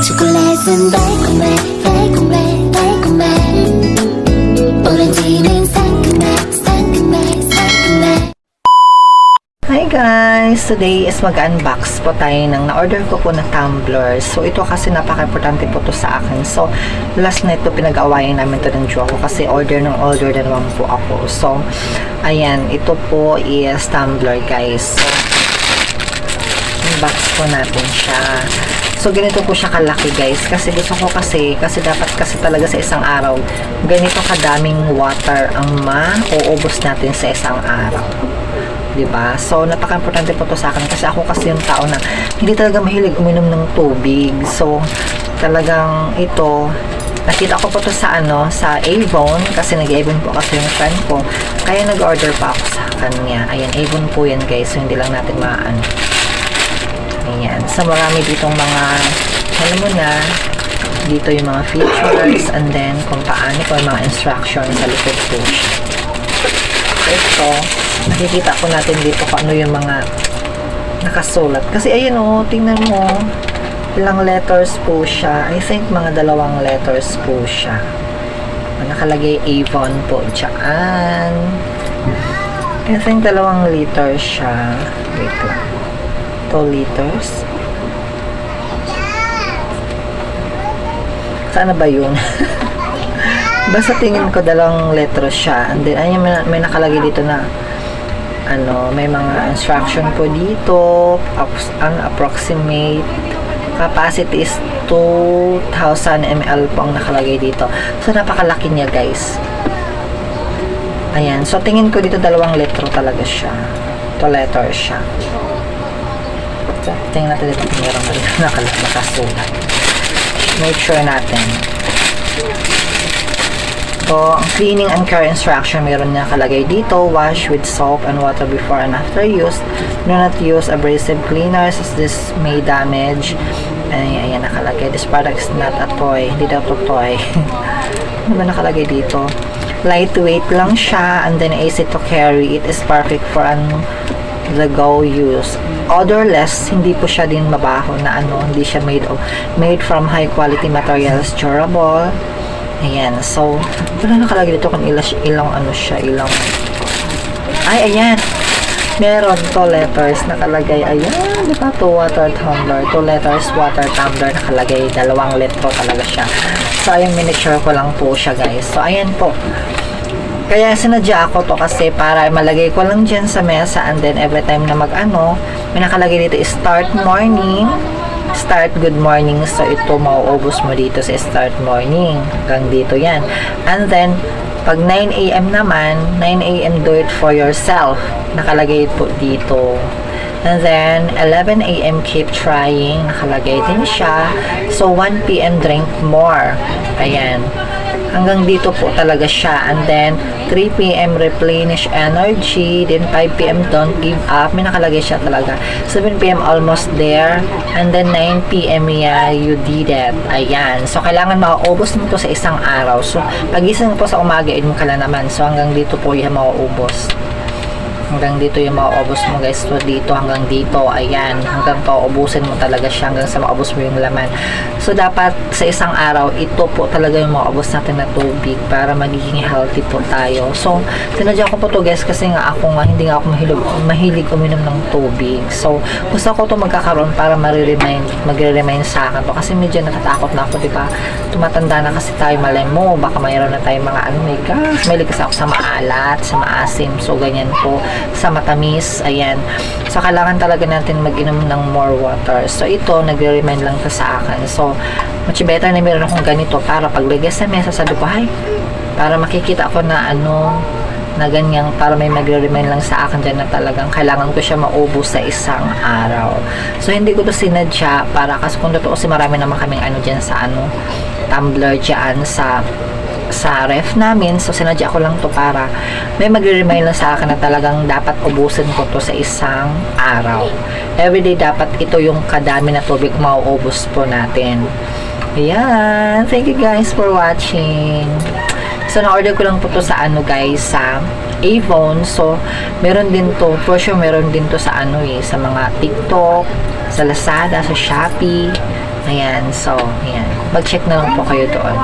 초콜릿은 달콤해 달콤해 달콤해 오렌지는 상큼해 상큼해 상큼해. Hi guys! Today is mag-unbox po tayo ng na-order ko po na tumbler. So ito kasi napaka-importante po to sa akin. So last night po pinag-awayan namin to ng jowa ko kasi order na naman po ako. So ayan, ito po is tumbler guys. So unbox po natin siya. So, ganito po siya kalaki guys. Kasi gusto ko kasi dapat kasi talaga sa isang araw, ganito kadaming water ang mauubos natin sa isang araw. Diba? So, napaka-importante po to sa akin. Kasi ako kasi yung tao na hindi talaga mahilig uminom ng tubig. So, talagang ito, nakita ko po to sa sa Avon. Kasi nag-Avon po kasi yung friend ko. Kaya nag-order pa ako sa kanya. Ayan, Avon po yan guys. So, hindi lang natin Ayan. So, marami ditong mga, alam mo na, dito yung mga features, and then, kung paano po yung mga instructions sa likod po siya. So, ito, nakikita po natin dito kung ano yung mga nakasulat. Kasi, ayun o, tingnan mo, ilang letters po siya. I think, mga 2 letters po siya. Nakalagay Avon po dyan. I think, 2 liters siya. Wait lang. 2 liters. Sana ba yun? Basta tingin ko 2 letros siya. And then, ayun, may nakalagay dito na may mga instruction po dito. Approximate capacity is 2,000 ml po ang nakalagay dito. So, napakalaki niya guys. Ayan. So, tingin ko dito 2 litro talaga siya. 2 letters siya. Tingnan natin dito kung meron na nakasulat. Make sure natin. So, ang cleaning and care instruction, meron na nakalagay dito. Wash with soap and water before and after use. Do not use abrasive cleaners as this may damage. Ayan, nakalagay. This product is not a toy. Hindi daw to toy. Ano ba nakalagay dito? Lightweight lang siya and then easy to carry. It is perfect for the go use. Odorless, hindi po siya din mabaho na hindi siya made from high quality materials, durable. Ayan, so wala nakalagay dito kung ilang ayan, meron 2 letters nakalagay, ayan, diba, 2 water tumbler, 2 letters water tumbler nakalagay, 2 litro talaga siya. So ayun, miniature ko lang po siya guys. So ayan po, kaya sinadya ako to kasi para malagay ko lang dyan sa mesa, and then every time na may nakalagay dito is start morning, start good morning. So ito mauubos mo dito sa start morning hanggang dito yan. And then pag 9 AM naman, 9 AM do it for yourself, nakalagay po dito. And then 11 AM keep trying, nakalagay din siya. So 1 PM drink more. Ayan, hanggang dito po talaga siya. And then 3 PM replenish energy, then 5 PM don't give up, may nakalagay siya talaga. 7 PM almost there, and then 9 PM yeah, you did it. Ayan, so kailangan mauubos mo to sa isang araw. So pagising po sa umaga, mo ka na naman. So hanggang dito po yung mauubos. Hanggang dito yung mauubos mo guys. So dito hanggang dito, ayan, hanggang pauubusin mo talaga siya hanggang sa maubos mo yung laman. So dapat sa isang araw, ito po talaga yung mauubos natin na tubig para magiging healthy po tayo. So sinadya ko po to guys kasi nga hindi nga ako mahilig uminom ng tubig. So gusto ko to magkakaroon para magre-remind sa akin to, kasi medyo natatakot na ako, diba? Tumatanda na kasi tayo, malay mo baka mayroon na tayong mga my gosh, mahilig kasi ako sa maalat, sa maasim, so ganyan po, sa matamis, ayan. So kailangan talaga natin mag-inom ng more water. So ito, nagre-remind lang to sa akin. So much better na meron akong ganito para paglagay sa mesa, sabi ko, para makikita ako na na ganyang, para may magre-remind lang sa akin dyan na talagang kailangan ko siya maubos sa isang araw. So hindi ko to sinadya para, kasi kung totoo marami naman kaming dyan sa tumbler dyan sa ref namin. So sinadya ko lang to para may magre-remind lang sa akin na talagang dapat ubusin ko to sa isang araw. Everyday dapat ito yung kadami na tubig mauubos po natin. Ayan, thank you guys for watching. So na-order ko lang po to sa guys, sa Avon. So meron din to, for sure meron din to sa sa mga TikTok, sa Lazada, sa Shopee. Ayan, so, ayan. Mag-check na lang po kayo doon.